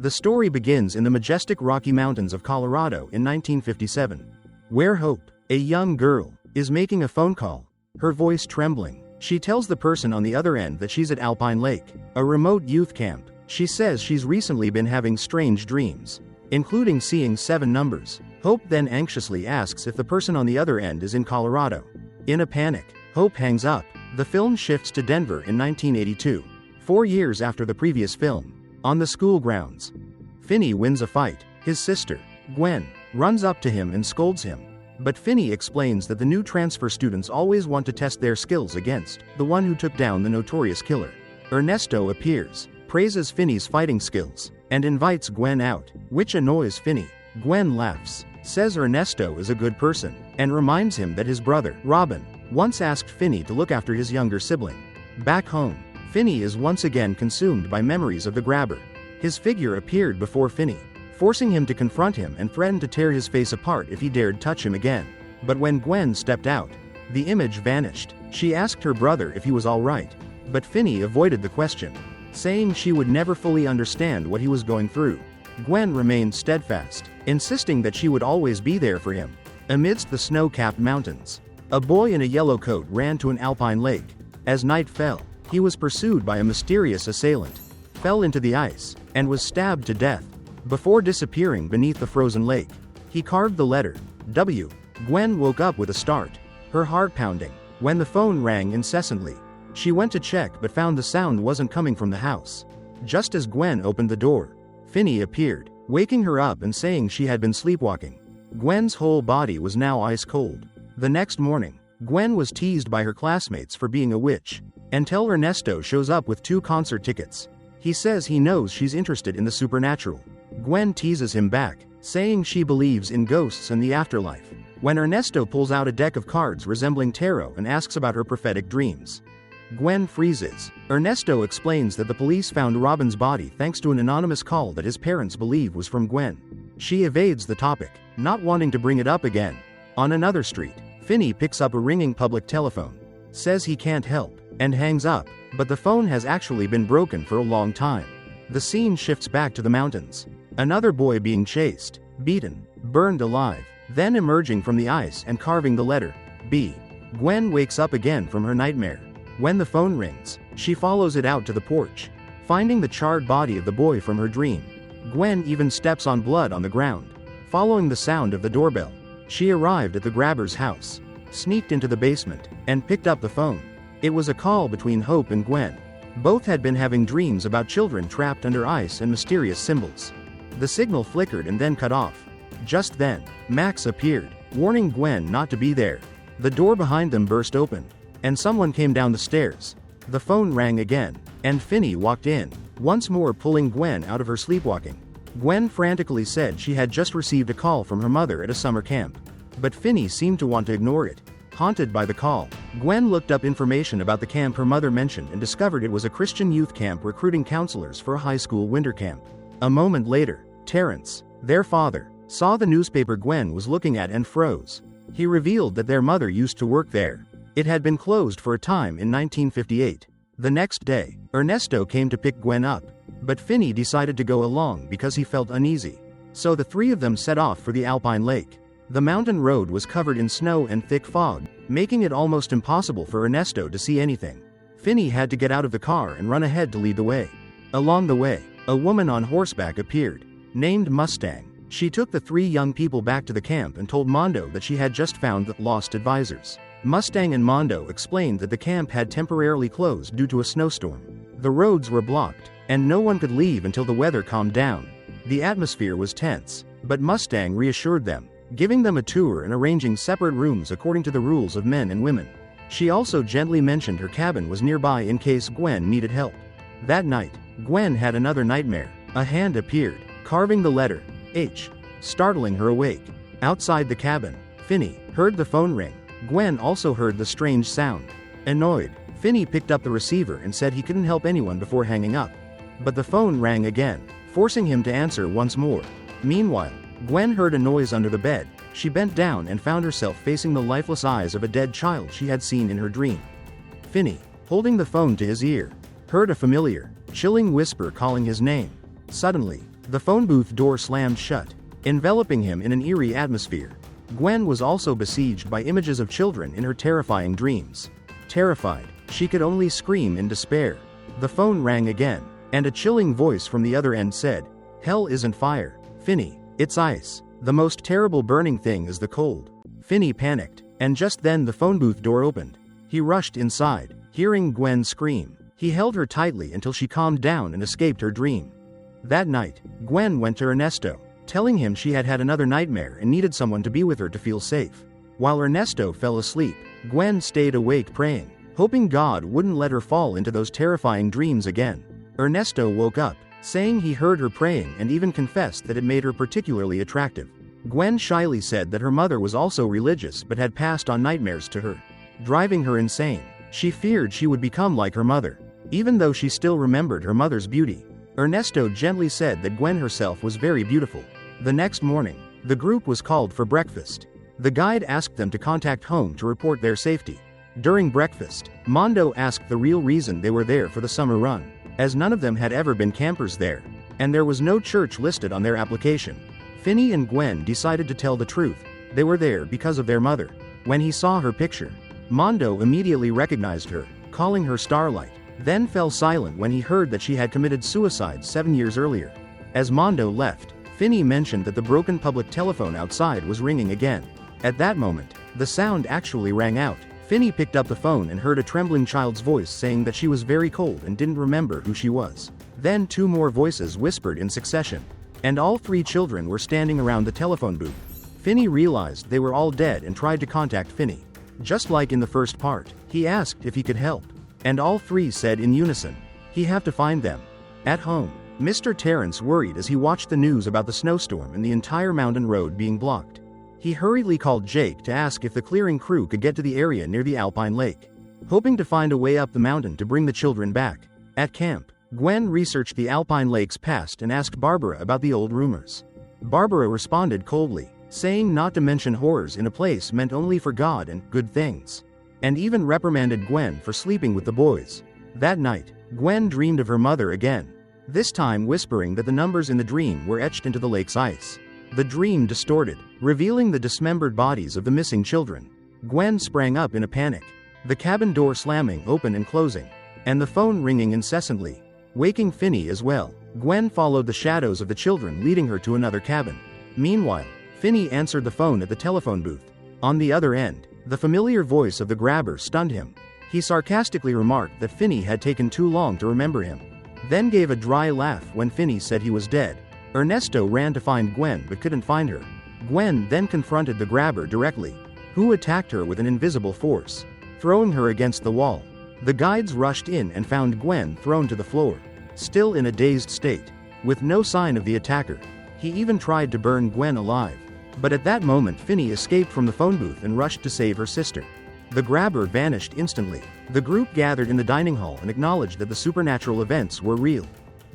The story begins in the majestic Rocky Mountains of Colorado in 1957, where Hope, a young girl, is making a phone call, her voice trembling. She tells the person on the other end that she's at Alpine Lake, a remote youth camp. She says she's recently been having strange dreams, including seeing 7 numbers. Hope then anxiously asks if the person on the other end is in Colorado. In a panic, Hope hangs up. The film shifts to Denver in 1982, 4 years after the previous film. On the school grounds, Finney wins a fight. His sister, Gwen, runs up to him and scolds him. But Finney explains that the new transfer students always want to test their skills against the one who took down the notorious killer. Ernesto appears, praises Finney's fighting skills, and invites Gwen out, which annoys Finney. Gwen laughs, says Ernesto is a good person, and reminds him that his brother, Robin, once asked Finney to look after his younger sibling. Back home, Finney is once again consumed by memories of the grabber. His figure appeared before Finney, forcing him to confront him and threaten to tear his face apart if he dared touch him again. But when Gwen stepped out, the image vanished. She asked her brother if he was all right, but Finney avoided the question, saying she would never fully understand what he was going through. Gwen remained steadfast, insisting that she would always be there for him. Amidst the snow-capped mountains, a boy in a yellow coat ran to an alpine lake. As night fell, he was pursued by a mysterious assailant, fell into the ice, and was stabbed to death. Before disappearing beneath the frozen lake, he carved the letter W. Gwen woke up with a start, her heart pounding. When the phone rang incessantly, she went to check but found the sound wasn't coming from the house. Just as Gwen opened the door, Finney appeared, waking her up and saying she had been sleepwalking. Gwen's whole body was now ice cold. The next morning, Gwen was teased by her classmates for being a witch, until Ernesto shows up with 2 concert tickets. He says he knows she's interested in the supernatural. Gwen teases him back, saying she believes in ghosts and the afterlife. When Ernesto pulls out a deck of cards resembling tarot and asks about her prophetic dreams, Gwen freezes. Ernesto explains that the police found Robin's body thanks to an anonymous call that his parents believe was from Gwen. She evades the topic, not wanting to bring it up again. On another street, Finney picks up a ringing public telephone, says he can't help, and hangs up, but the phone has actually been broken for a long time. The scene shifts back to the mountains. Another boy being chased, beaten, burned alive, then emerging from the ice and carving the letter B. Gwen wakes up again from her nightmare. When the phone rings, she follows it out to the porch, finding the charred body of the boy from her dream. Gwen even steps on blood on the ground. Following the sound of the doorbell, she arrived at the grabber's house, sneaked into the basement, and picked up the phone. It was a call between Hope and Gwen. Both had been having dreams about children trapped under ice and mysterious symbols. The signal flickered and then cut off. Just then, Max appeared, warning Gwen not to be there. The door behind them burst open, and someone came down the stairs. The phone rang again, and Finney walked in, once more pulling Gwen out of her sleepwalking. Gwen frantically said she had just received a call from her mother at a summer camp, but Finney seemed to want to ignore it. Haunted by the call, Gwen looked up information about the camp her mother mentioned and discovered it was a Christian youth camp recruiting counselors for a high school winter camp. A moment later, Terrence, their father, saw the newspaper Gwen was looking at and froze. He revealed that their mother used to work there. It had been closed for a time in 1958. The next day, Ernesto came to pick Gwen up, but Finney decided to go along because he felt uneasy. So the 3 of them set off for the Alpine Lake. The mountain road was covered in snow and thick fog, making it almost impossible for Ernesto to see anything. Finney had to get out of the car and run ahead to lead the way. Along the way, a woman on horseback appeared, named Mustang. She took the 3 young people back to the camp and told Mondo that she had just found the lost advisors. Mustang and Mondo explained that the camp had temporarily closed due to a snowstorm. The roads were blocked, and no one could leave until the weather calmed down. The atmosphere was tense, but Mustang reassured them, giving them a tour and arranging separate rooms according to the rules of men and women. She also gently mentioned her cabin was nearby in case Gwen needed help. That night, Gwen had another nightmare. A hand appeared, carving the letter H, startling her awake. Outside the cabin, Finney heard the phone ring. Gwen also heard the strange sound. Annoyed, Finney picked up the receiver and said he couldn't help anyone before hanging up. But the phone rang again, forcing him to answer once more. Meanwhile, Gwen heard a noise under the bed. She bent down and found herself facing the lifeless eyes of a dead child she had seen in her dream. Finney, holding the phone to his ear, heard a familiar, chilling whisper calling his name. Suddenly, The phone booth door slammed shut, enveloping him in an eerie atmosphere. Gwen was also besieged by images of children in her terrifying dreams. Terrified, she could only scream in despair. The phone rang again, and a chilling voice from the other end said, "Hell isn't fire, Finney, it's ice. The most terrible burning thing is the cold." Finney panicked, and just then the phone booth door opened. He rushed inside, hearing Gwen scream. He held her tightly until she calmed down and escaped her dream. That night, Gwen went to Ernesto, telling him she had had another nightmare and needed someone to be with her to feel safe. While Ernesto fell asleep, Gwen stayed awake praying, hoping God wouldn't let her fall into those terrifying dreams again. Ernesto woke up, saying he heard her praying and even confessed that it made her particularly attractive. Gwen shyly said that her mother was also religious but had passed on nightmares to her, driving her insane. She feared she would become like her mother, even though she still remembered her mother's beauty. Ernesto gently said that Gwen herself was very beautiful. The next morning, the group was called for breakfast. The guide asked them to contact home to report their safety. During breakfast, Mondo asked the real reason they were there for the summer run, as none of them had ever been campers there, and there was no church listed on their application. Finney and Gwen decided to tell the truth. They were there because of their mother. When he saw her picture, Mondo immediately recognized her, calling her Starlight, then fell silent when he heard that she had committed suicide 7 years earlier. As Mondo left, Finney mentioned that the broken public telephone outside was ringing again. At that moment, the sound actually rang out. Finney picked up the phone and heard a trembling child's voice saying that she was very cold and didn't remember who she was. Then 2 more voices whispered in succession, and all 3 children were standing around the telephone booth. Finney realized they were all dead and tried to contact Finney. Just like in the first part, he asked if he could help, and all 3 said in unison, "He have to find them." At home, Mr. Terrence worried as he watched the news about the snowstorm and the entire mountain road being blocked. He hurriedly called Jake to ask if the clearing crew could get to the area near the Alpine Lake, hoping to find a way up the mountain to bring the children back. At camp, Gwen researched the Alpine Lake's past and asked Barbara about the old rumors. Barbara responded coldly, saying not to mention horrors in a place meant only for God and good things, and even reprimanded Gwen for sleeping with the boys. That night, Gwen dreamed of her mother again, this time whispering that the numbers in the dream were etched into the lake's ice. The dream distorted, revealing the dismembered bodies of the missing children. Gwen sprang up in a panic, the cabin door slamming open and closing, and the phone ringing incessantly, waking Finney as well. Gwen followed the shadows of the children, leading her to another cabin. Meanwhile, Finney answered the phone at the telephone booth. On the other end, the familiar voice of the grabber stunned him. He sarcastically remarked that Finney had taken too long to remember him, then gave a dry laugh when Finney said he was dead. Ernesto ran to find Gwen but couldn't find her. Gwen then confronted the grabber directly, who attacked her with an invisible force, throwing her against the wall. The guides rushed in and found Gwen thrown to the floor, still in a dazed state, with no sign of the attacker. He even tried to burn Gwen alive. But at that moment Finney escaped from the phone booth and rushed to save her sister. The grabber vanished instantly. The group gathered in the dining hall and acknowledged that the supernatural events were real.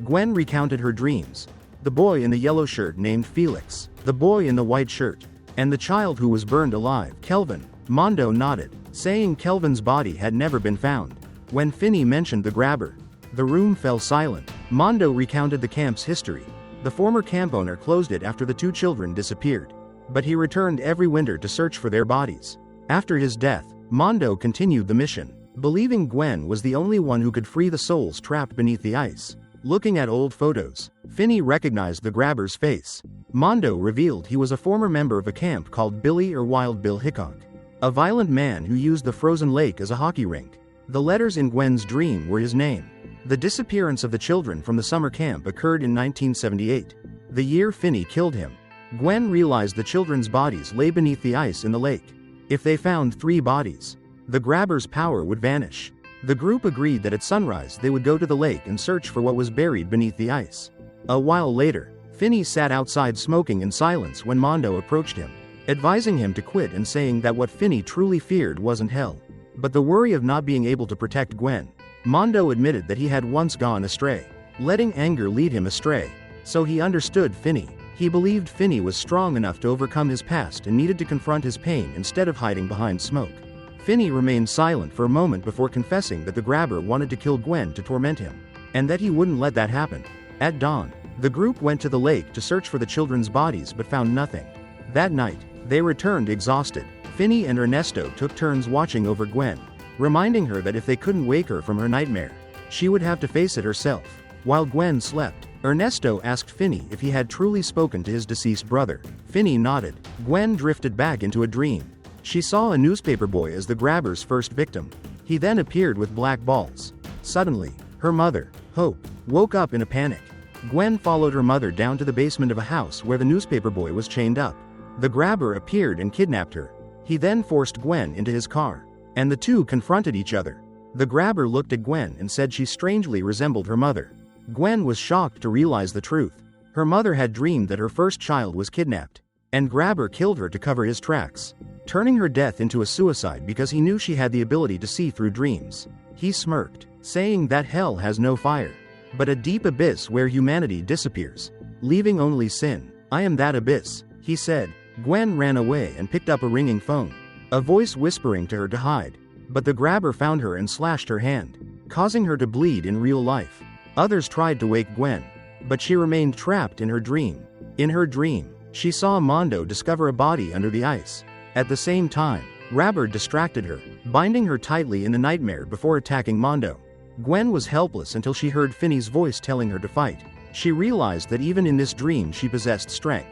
Gwen recounted her dreams. The boy in the yellow shirt named Felix, the boy in the white shirt, and the child who was burned alive, Kelvin. Mondo nodded, saying Kelvin's body had never been found. When Finney mentioned the grabber, the room fell silent. Mondo recounted the camp's history. The former camp owner closed it after the 2 children disappeared, but he returned every winter to search for their bodies. After his death, Mondo continued the mission, believing Gwen was the only one who could free the souls trapped beneath the ice. Looking at old photos, Finney recognized the grabber's face. Mondo revealed he was a former member of a camp called Billy or Wild Bill Hickok, a violent man who used the frozen lake as a hockey rink. The letters in Gwen's dream were his name. The disappearance of the children from the summer camp occurred in 1978, the year Finney killed him. Gwen realized the children's bodies lay beneath the ice in the lake. If they found 3 bodies, the grabber's power would vanish. The group agreed that at sunrise they would go to the lake and search for what was buried beneath the ice. A while later, Finney sat outside smoking in silence when Mondo approached him, advising him to quit and saying that what Finney truly feared wasn't hell, but the worry of not being able to protect Gwen. Mondo admitted that he had once gone astray, letting anger lead him astray. So he understood Finney. He believed Finney was strong enough to overcome his past and needed to confront his pain instead of hiding behind smoke. Finney remained silent for a moment before confessing that the grabber wanted to kill Gwen to torment him, and that he wouldn't let that happen. At dawn, The group went to the lake to search for the children's bodies but found nothing. That night, they returned exhausted. Finney and Ernesto took turns watching over Gwen, reminding her that if they couldn't wake her from her nightmare, she would have to face it herself. While Gwen slept, Ernesto asked Finney if he had truly spoken to his deceased brother. Finney nodded. Gwen drifted back into a dream. She saw a newspaper boy as the grabber's first victim. He then appeared with black balls. Suddenly, her mother, Hope, woke up in a panic. Gwen followed her mother down to the basement of a house where the newspaper boy was chained up. The grabber appeared and kidnapped her. He then forced Gwen into his car, and the two confronted each other. The grabber looked at Gwen and said she strangely resembled her mother. Gwen was shocked to realize the truth. Her mother had dreamed that her first child was kidnapped, and grabber killed her to cover his tracks, turning her death into a suicide because he knew she had the ability to see through dreams. He smirked, saying that hell has no fire, but a deep abyss where humanity disappears, leaving only sin. I am that abyss, he said. Gwen ran away and picked up a ringing phone, a voice whispering to her to hide, but the grabber found her and slashed her hand, causing her to bleed in real life. Others tried to wake Gwen, but she remained trapped in her dream. In her dream, she saw Mondo discover a body under the ice. At the same time, Grabber distracted her, binding her tightly in the nightmare before attacking Mondo. Gwen was helpless until she heard Finney's voice telling her to fight. She realized that even in this dream she possessed strength.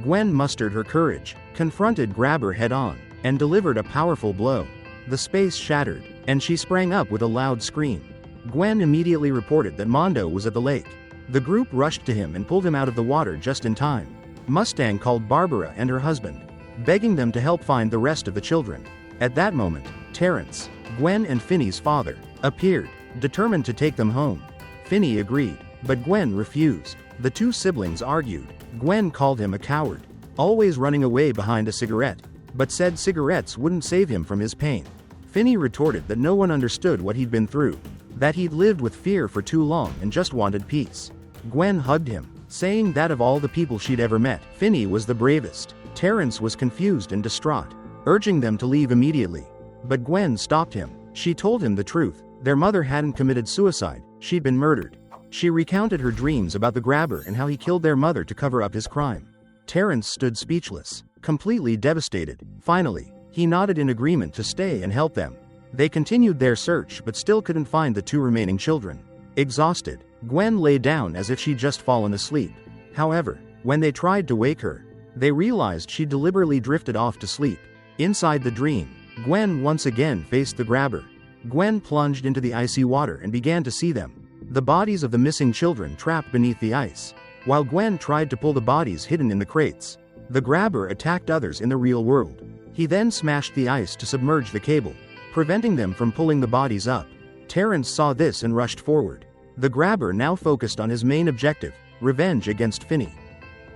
Gwen mustered her courage, confronted Grabber head-on, and delivered a powerful blow. The space shattered, and she sprang up with a loud scream. Gwen immediately reported that Mondo was at the lake. The group rushed to him and pulled him out of the water just in time. Mustang called Barbara and her husband, begging them to help find the rest of the children. At that moment, Terrence, Gwen and Finney's father, appeared, determined to take them home. Finney agreed, but Gwen refused. The two siblings argued. Gwen called him a coward, always running away behind a cigarette, but said cigarettes wouldn't save him from his pain. Finney retorted that no one understood what he'd been through, that he'd lived with fear for too long and just wanted peace. Gwen hugged him, saying that of all the people she'd ever met, Finney was the bravest. Terrence was confused and distraught, urging them to leave immediately. But Gwen stopped him. She told him the truth. Their mother hadn't committed suicide, she'd been murdered. She recounted her dreams about the grabber and how he killed their mother to cover up his crime. Terrence stood speechless, completely devastated. Finally, he nodded in agreement to stay and help them. They continued their search but still couldn't find the two remaining children. Exhausted, Gwen lay down as if she'd just fallen asleep. However, when they tried to wake her, they realized she deliberately drifted off to sleep. Inside the dream, Gwen once again faced the grabber. Gwen plunged into the icy water and began to see them, the bodies of the missing children trapped beneath the ice. While Gwen tried to pull the bodies hidden in the crates, the grabber attacked others in the real world. He then smashed the ice to submerge the cable, preventing them from pulling the bodies up. Terrence saw this and rushed forward. The grabber now focused on his main objective, revenge against Finney.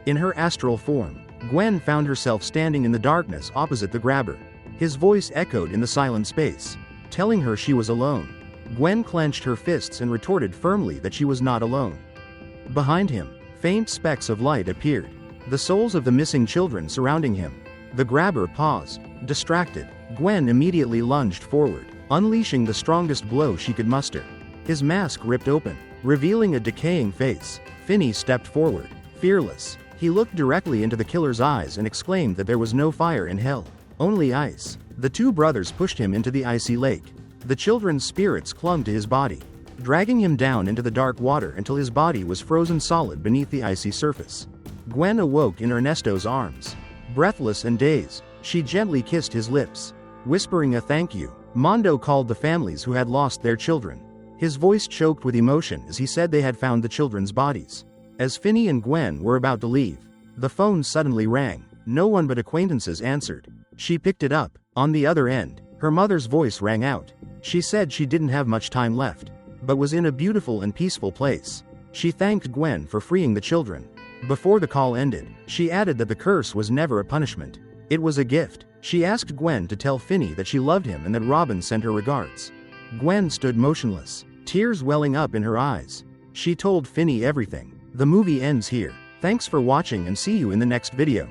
In her astral form, Gwen found herself standing in the darkness opposite the grabber. His voice echoed in the silent space, telling her she was alone. Gwen clenched her fists and retorted firmly that she was not alone. Behind him, faint specks of light appeared, the souls of the missing children surrounding him. The grabber paused, distracted. Gwen immediately lunged forward, unleashing the strongest blow she could muster. His mask ripped open, revealing a decaying face. Finney stepped forward, fearless. He looked directly into the killer's eyes and exclaimed that there was no fire in hell, only ice. The two brothers pushed him into the icy lake. The children's spirits clung to his body, dragging him down into the dark water until his body was frozen solid beneath the icy surface. Gwen awoke in Ernesto's arms. Breathless and dazed, she gently kissed his lips, whispering a thank you. Mondo called the families who had lost their children. His voice choked with emotion as he said they had found the children's bodies. As Finney and Gwen were about to leave, the phone suddenly rang. No one but acquaintances answered. She picked it up. On the other end, her mother's voice rang out. She said she didn't have much time left, but was in a beautiful and peaceful place. She thanked Gwen for freeing the children. Before the call ended, she added that the curse was never a punishment. It was a gift. She asked Gwen to tell Finney that she loved him and that Robin sent her regards. Gwen stood motionless, tears welling up in her eyes. She told Finney everything. The movie ends here. Thanks for watching and see you in the next video.